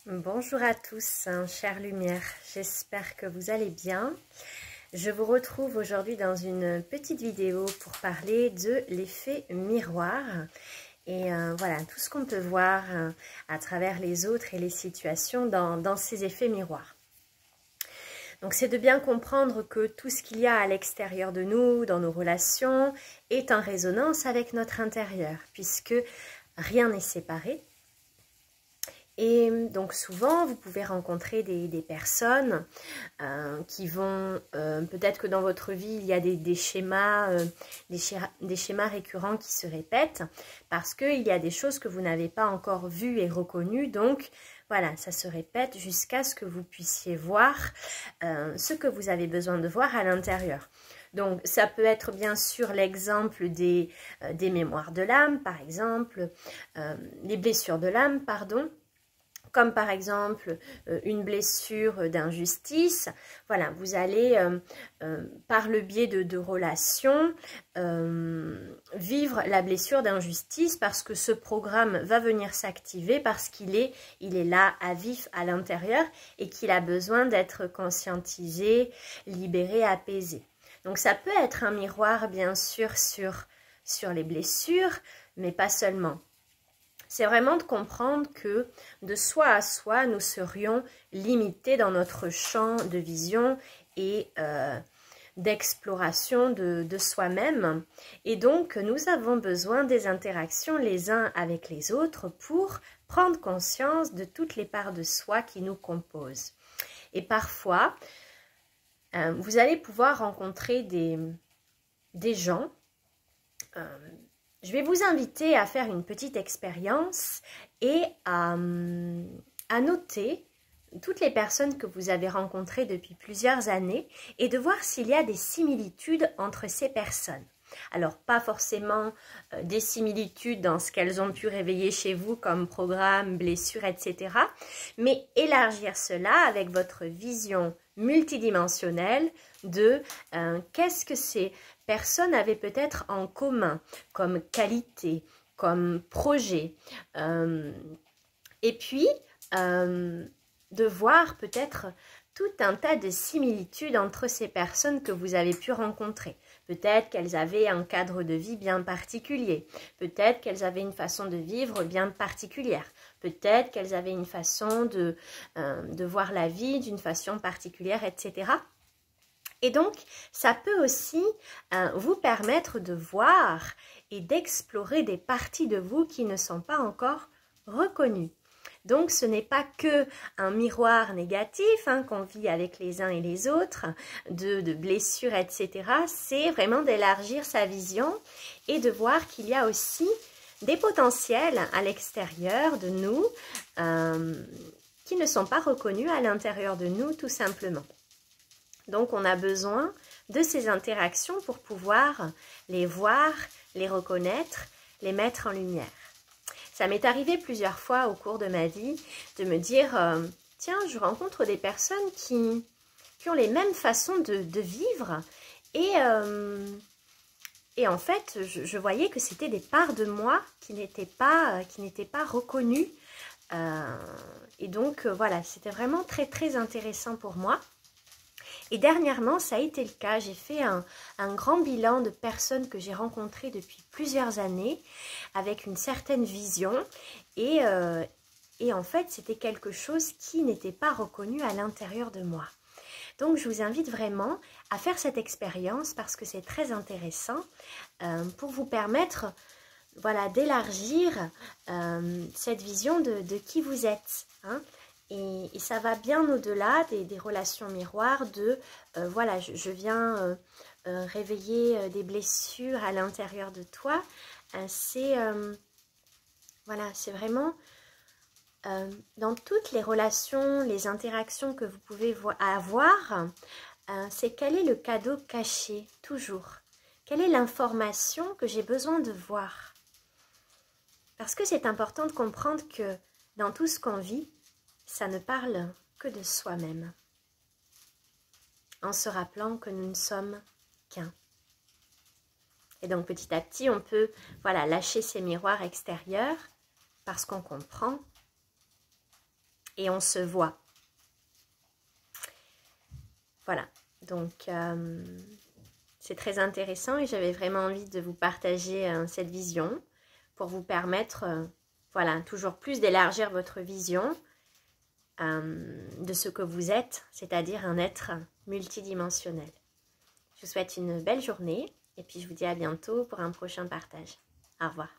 Bonjour à tous, chère lumière, j'espère que vous allez bien. Je vous retrouve aujourd'hui dans une petite vidéo pour parler de l'effet miroir et voilà, tout ce qu'on peut voir à travers les autres et les situations dans ces effets miroirs. Donc c'est de bien comprendre que tout ce qu'il y a à l'extérieur de nous, dans nos relations, est en résonance avec notre intérieur, puisque rien n'est séparé. Et donc souvent, vous pouvez rencontrer des personnes qui vont, peut-être que dans votre vie, il y a des schémas récurrents qui se répètent parce qu'il y a des choses que vous n'avez pas encore vues et reconnues. Donc voilà, ça se répète jusqu'à ce que vous puissiez voir ce que vous avez besoin de voir à l'intérieur. Donc, ça peut être bien sûr l'exemple des mémoires de l'âme, par exemple, les blessures de l'âme, pardon. Comme par exemple une blessure d'injustice. Voilà, vous allez, par le biais de relations, vivre la blessure d'injustice parce que ce programme va venir s'activer parce qu'il est là à vif à l'intérieur et qu'il a besoin d'être conscientisé, libéré, apaisé. Donc ça peut être un miroir bien sûr sur les blessures, mais pas seulement. C'est vraiment de comprendre que de soi à soi, nous serions limités dans notre champ de vision et d'exploration de soi-même. Et donc, nous avons besoin des interactions les uns avec les autres pour prendre conscience de toutes les parts de soi qui nous composent. Et parfois, vous allez pouvoir rencontrer des gens. Je vais vous inviter à faire une petite expérience et à noter toutes les personnes que vous avez rencontrées depuis plusieurs années et de voir s'il y a des similitudes entre ces personnes. Alors, pas forcément des similitudes dans ce qu'elles ont pu réveiller chez vous comme programme, blessures, etc. Mais élargir cela avec votre vision multidimensionnelle de qu'est-ce que ces personnes avaient peut-être en commun comme qualité, comme projet. Et puis, de voir peut-être tout un tas de similitudes entre ces personnes que vous avez pu rencontrer. Peut-être qu'elles avaient un cadre de vie bien particulier. Peut-être qu'elles avaient une façon de vivre bien particulière. Peut-être qu'elles avaient une façon de voir la vie d'une façon particulière, etc. Et donc, ça peut aussi vous permettre de voir et d'explorer des parties de vous qui ne sont pas encore reconnues. Donc, ce n'est pas que un miroir négatif qu'on vit avec les uns et les autres, de blessures, etc. C'est vraiment d'élargir sa vision et de voir qu'il y a aussi des potentiels à l'extérieur de nous qui ne sont pas reconnus à l'intérieur de nous, tout simplement. Donc, on a besoin de ces interactions pour pouvoir les voir, les reconnaître, les mettre en lumière. Ça m'est arrivé plusieurs fois au cours de ma vie de me dire tiens, je rencontre des personnes qui ont les mêmes façons de vivre et en fait, je voyais que c'était des parts de moi qui n'étaient pas reconnues. Et donc, voilà, c'était vraiment très, très intéressant pour moi. Et dernièrement, ça a été le cas. J'ai fait un grand bilan de personnes que j'ai rencontrées depuis plusieurs années avec une certaine vision. Et en fait, c'était quelque chose qui n'était pas reconnu à l'intérieur de moi. Donc, je vous invite vraiment à faire cette expérience parce que c'est très intéressant pour vous permettre voilà, d'élargir cette vision de qui vous êtes. Et ça va bien au-delà des relations miroirs de voilà, je viens réveiller des blessures à l'intérieur de toi. Voilà, c'est vraiment dans toutes les relations, les interactions que vous pouvez avoir, c'est quel est le cadeau caché, toujours. Quelle est l'information que j'ai besoin de voir? Parce que c'est important de comprendre que dans tout ce qu'on vit, ça ne parle que de soi-même, en se rappelant que nous ne sommes qu'un. Et donc petit à petit, on peut voilà, lâcher ces miroirs extérieurs parce qu'on comprend et on se voit. Voilà, donc c'est très intéressant et j'avais vraiment envie de vous partager cette vision pour vous permettre, voilà, toujours plus d'élargir votre vision de ce que vous êtes, c'est-à-dire un être multidimensionnel. Je vous souhaite une belle journée et puis je vous dis à bientôt pour un prochain partage. Au revoir.